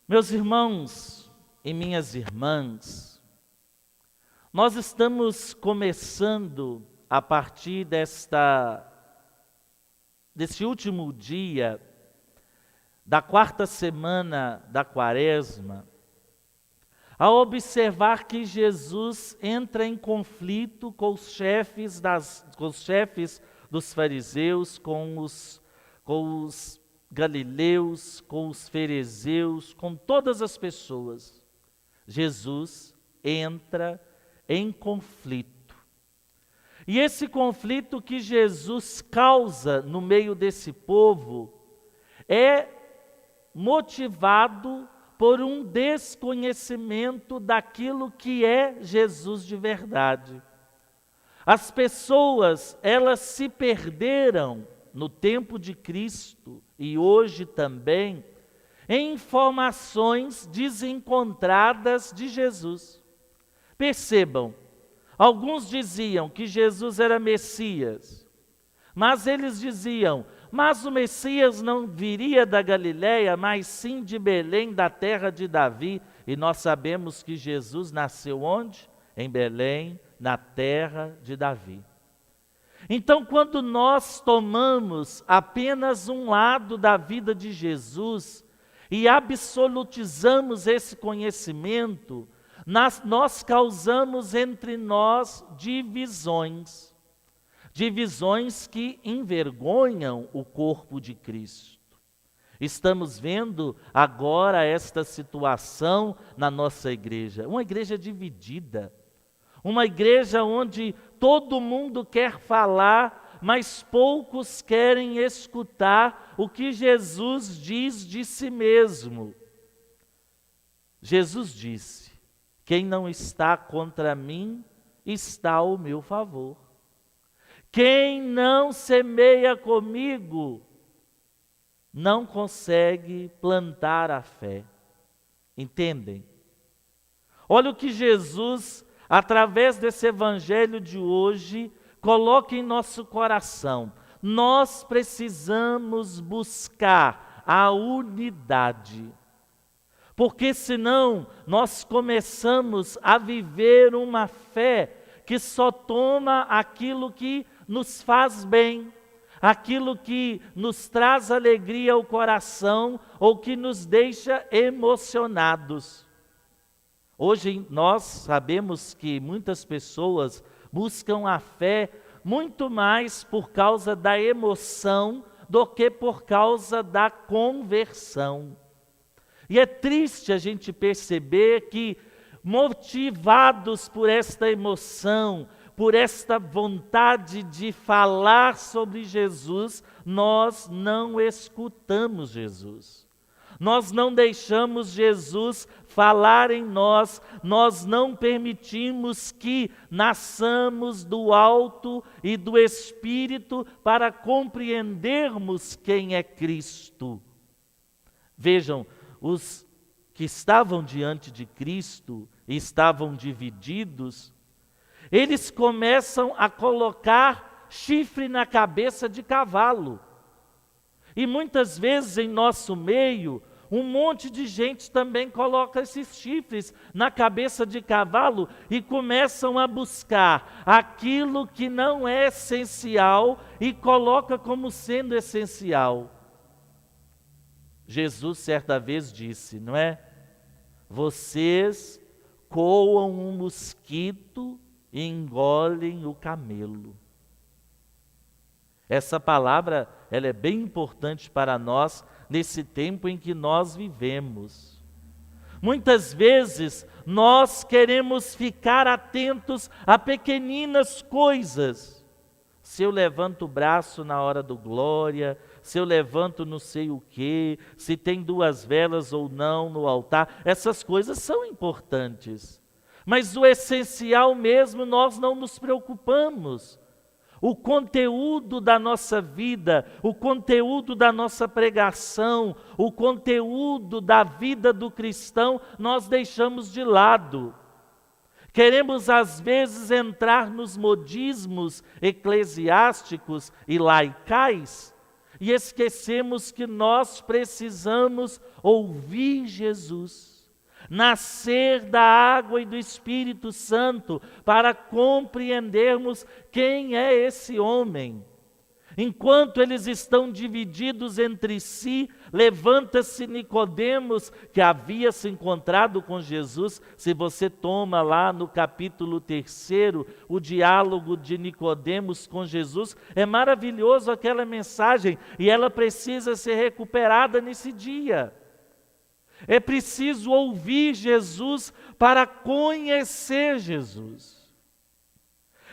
Meus irmãos e minhas irmãs, nós estamos começando a partir desse último dia da quarta semana da Quaresma, a observar que Jesus entra em conflito com os chefes dos fariseus, com os galileus, com os fariseus, com todas as pessoas. Jesus entra em conflito. E esse conflito que Jesus causa no meio desse povo é motivado por um desconhecimento daquilo que é Jesus de verdade. As pessoas, elas se perderam no tempo de Cristo e hoje também em informações desencontradas de Jesus. Percebam, alguns diziam que Jesus era Messias, mas eles diziam: mas o Messias não viria da Galileia, mas sim de Belém, da terra de Davi. E nós sabemos que Jesus nasceu onde? Em Belém, na terra de Davi. Então, quando nós tomamos apenas um lado da vida de Jesus e absolutizamos esse conhecimento, nós causamos entre nós divisões que envergonham o corpo de Cristo. Estamos vendo agora esta situação na nossa igreja, uma igreja dividida, uma igreja onde todo mundo quer falar, mas poucos querem escutar o que Jesus diz de si mesmo. Jesus disse: quem não está contra mim, está ao meu favor. Quem não semeia comigo, não consegue plantar a fé. Entendem? Olha o que Jesus, através desse evangelho de hoje, coloca em nosso coração. Nós precisamos buscar a unidade. Porque senão nós começamos a viver uma fé que só toma aquilo que nos faz bem, aquilo que nos traz alegria ao coração ou que nos deixa emocionados. Hoje nós sabemos que muitas pessoas buscam a fé muito mais por causa da emoção do que por causa da conversão. E é triste a gente perceber que, motivados por esta emoção, por esta vontade de falar sobre Jesus, nós não escutamos Jesus. Nós não deixamos Jesus falar em nós, nós não permitimos que nasçamos do alto e do Espírito para compreendermos quem é Cristo. Vejam, os que estavam diante de Cristo e estavam divididos, eles começam a colocar chifre na cabeça de cavalo. E muitas vezes em nosso meio, um monte de gente também coloca esses chifres na cabeça de cavalo e começam a buscar aquilo que não é essencial e coloca como sendo essencial. Jesus certa vez disse, não é? Vocês coam um mosquito e engolem o camelo. Essa palavra, ela é bem importante para nós nesse tempo em que nós vivemos. Muitas vezes nós queremos ficar atentos a pequeninas coisas. Se eu levanto o braço na hora do glória, se eu levanto não sei o quê, se tem 2 velas ou não no altar, essas coisas são importantes. Mas o essencial mesmo nós não nos preocupamos. O conteúdo da nossa vida, o conteúdo da nossa pregação, o conteúdo da vida do cristão, nós deixamos de lado. Queremos às vezes entrar nos modismos eclesiásticos e laicais e esquecemos que nós precisamos ouvir Jesus, nascer da água e do Espírito Santo para compreendermos quem é esse homem. Enquanto eles estão divididos entre si, levanta-se Nicodemos, que havia se encontrado com Jesus. Se você toma lá no capítulo 3, o diálogo de Nicodemos com Jesus, é maravilhoso aquela mensagem, e ela precisa ser recuperada nesse dia. É preciso ouvir Jesus para conhecer Jesus.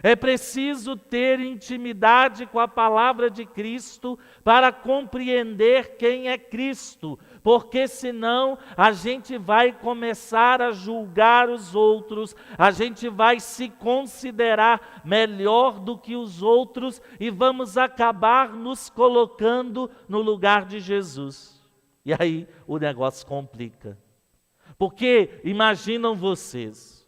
É preciso ter intimidade com a palavra de Cristo para compreender quem é Cristo, porque senão a gente vai começar a julgar os outros, a gente vai se considerar melhor do que os outros e vamos acabar nos colocando no lugar de Jesus. E aí o negócio complica. Porque imaginam vocês,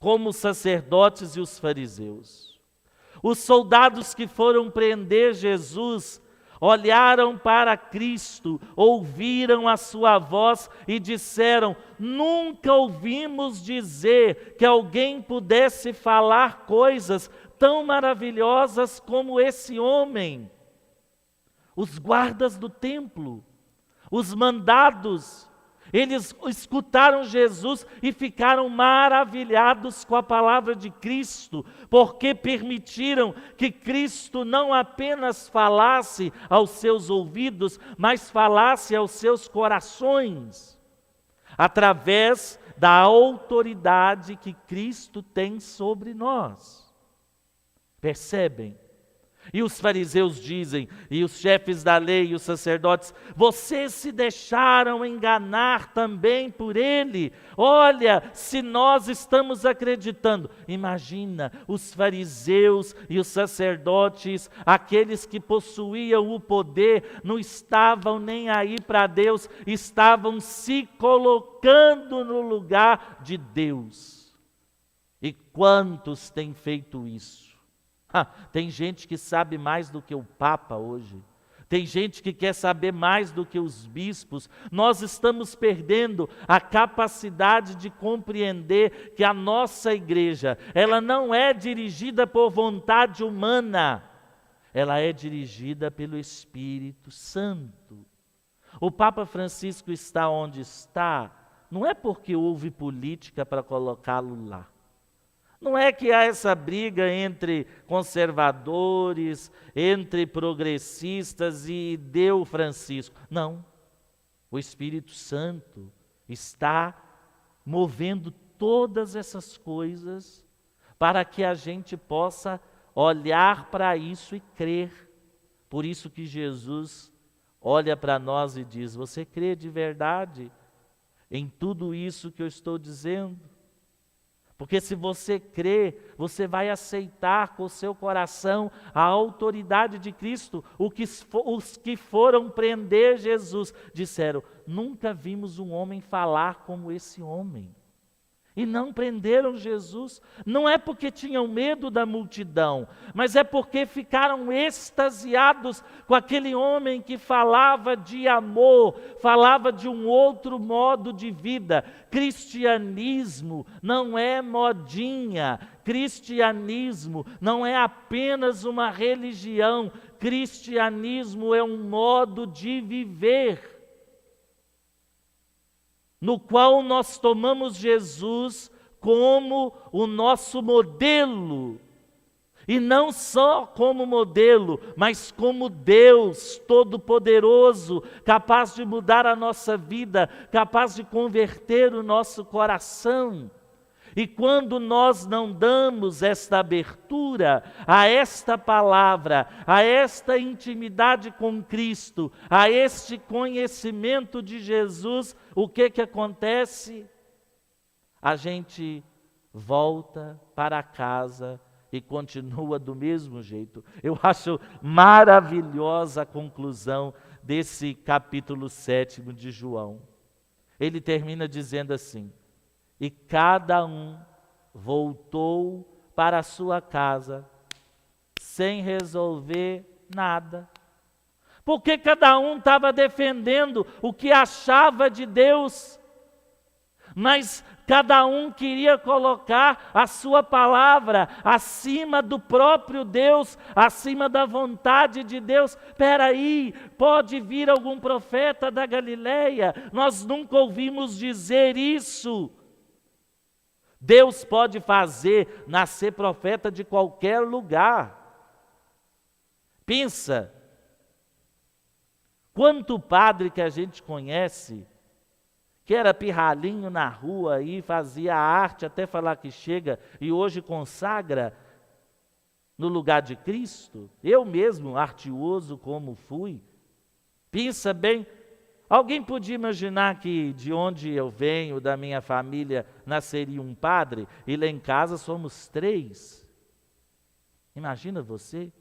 como os sacerdotes e os fariseus, os soldados que foram prender Jesus, olharam para Cristo, ouviram a sua voz e disseram: nunca ouvimos dizer que alguém pudesse falar coisas tão maravilhosas como esse homem. Os guardas do templo, os mandados, eles escutaram Jesus e ficaram maravilhados com a palavra de Cristo, porque permitiram que Cristo não apenas falasse aos seus ouvidos, mas falasse aos seus corações, através da autoridade que Cristo tem sobre nós. Percebem? E os fariseus dizem, e os chefes da lei e os sacerdotes: vocês se deixaram enganar também por ele. Olha, se nós estamos acreditando. Imagina, os fariseus e os sacerdotes, aqueles que possuíam o poder, não estavam nem aí para Deus, estavam se colocando no lugar de Deus. E quantos têm feito isso? Tem gente que sabe mais do que o Papa hoje. Tem gente que quer saber mais do que os bispos. Nós estamos perdendo a capacidade de compreender que a nossa igreja, ela não é dirigida por vontade humana. Ela é dirigida pelo Espírito Santo. O Papa Francisco está onde está, não é porque houve política para colocá-lo lá. Não é que há essa briga entre conservadores, entre progressistas e deu Francisco. Não. O Espírito Santo está movendo todas essas coisas para que a gente possa olhar para isso e crer. Por isso que Jesus olha para nós e diz: você crê de verdade em tudo isso que eu estou dizendo? Porque se você crê, você vai aceitar com o seu coração a autoridade de Cristo. Os que foram prender Jesus disseram: nunca vimos um homem falar como esse homem. E não prenderam Jesus. Não é porque tinham medo da multidão, mas é porque ficaram extasiados com aquele homem que falava de amor, falava de um outro modo de vida. Cristianismo não é modinha, cristianismo não é apenas uma religião, cristianismo é um modo de viver, no qual nós tomamos Jesus como o nosso modelo, e não só como modelo, mas como Deus Todo-Poderoso, capaz de mudar a nossa vida, capaz de converter o nosso coração. E quando nós não damos esta abertura a esta palavra, a esta intimidade com Cristo, a este conhecimento de Jesus, o que acontece? A gente volta para casa e continua do mesmo jeito. Eu acho maravilhosa a conclusão desse capítulo 7 de João. Ele termina dizendo assim: e cada um voltou para a sua casa sem resolver nada. Porque cada um estava defendendo o que achava de Deus, mas cada um queria colocar a sua palavra acima do próprio Deus, acima da vontade de Deus. Espera aí, pode vir algum profeta da Galileia? Nós nunca ouvimos dizer isso. Deus pode fazer nascer profeta de qualquer lugar. Pensa, quanto padre que a gente conhece, que era pirralhinho na rua e fazia arte até falar que chega e hoje consagra no lugar de Cristo. Eu mesmo, artioso como fui, pensa bem, alguém podia imaginar que de onde eu venho, da minha família, nasceria um padre e lá em casa somos 3? Imagina você?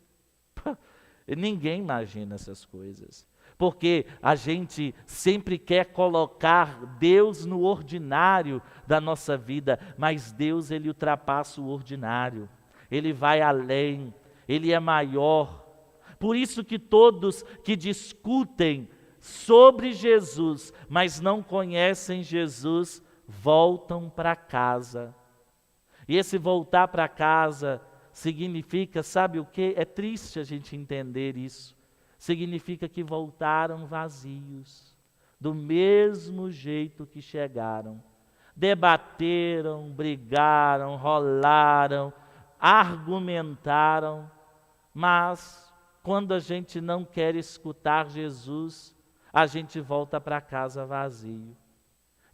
Ninguém imagina essas coisas. Porque a gente sempre quer colocar Deus no ordinário da nossa vida, mas Deus, Ele ultrapassa o ordinário, Ele vai além, Ele é maior. Por isso que todos que discutem sobre Jesus, mas não conhecem Jesus, voltam para casa. E esse voltar para casa significa, sabe o quê? É triste a gente entender isso. Significa que voltaram vazios, do mesmo jeito que chegaram. Debateram, brigaram, rolaram, argumentaram, mas quando a gente não quer escutar Jesus, a gente volta para casa vazio.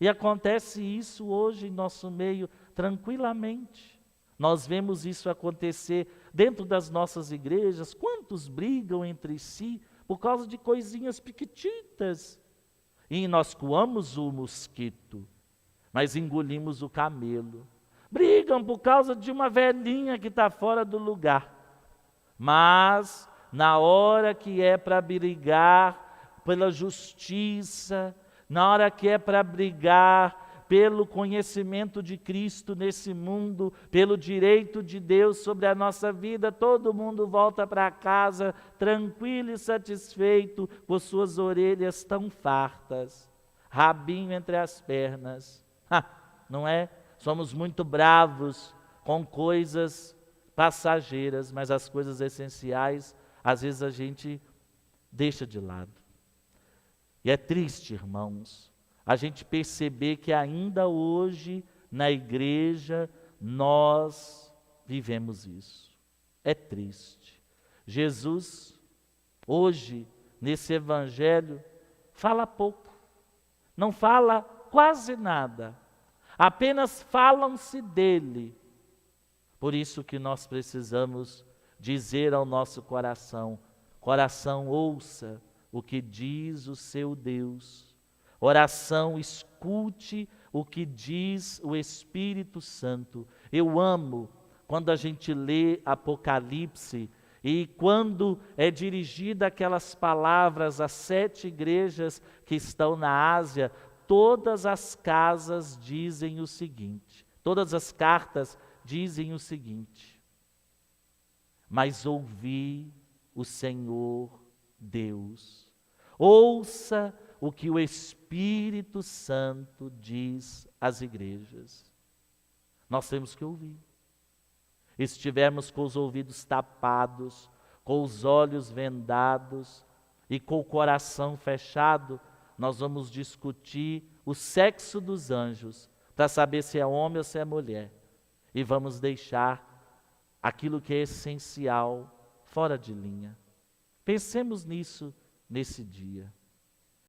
E acontece isso hoje em nosso meio tranquilamente. Nós vemos isso acontecer dentro das nossas igrejas. Quantos brigam entre si por causa de coisinhas piquititas? E nós coamos o mosquito, mas engolimos o camelo. Brigam por causa de uma velhinha que está fora do lugar. Mas, na hora que é para brigar pela justiça, na hora que é para brigar pelo conhecimento de Cristo nesse mundo, pelo direito de Deus sobre a nossa vida, todo mundo volta para casa tranquilo e satisfeito, com suas orelhas tão fartas, rabinho entre as pernas. Não é? Somos muito bravos com coisas passageiras, mas as coisas essenciais, às vezes a gente deixa de lado. E é triste, irmãos, a gente perceber que ainda hoje, na igreja, nós vivemos isso. É triste. Jesus, hoje, nesse evangelho, fala pouco. Não fala quase nada. Apenas falam-se dele. Por isso que nós precisamos dizer ao nosso coração: coração, ouça o que diz o seu Deus. Oração, escute o que diz o Espírito Santo. Eu amo quando a gente lê Apocalipse e quando é dirigida aquelas palavras às 7 igrejas que estão na Ásia, todas as casas dizem o seguinte, todas as cartas dizem o seguinte: mas ouvi o Senhor Deus, ouça o que o Espírito Santo diz às igrejas. Nós temos que ouvir. E se estivermos com os ouvidos tapados, com os olhos vendados e com o coração fechado, nós vamos discutir o sexo dos anjos, para saber se é homem ou se é mulher. E vamos deixar aquilo que é essencial fora de linha. Pensemos nisso nesse dia.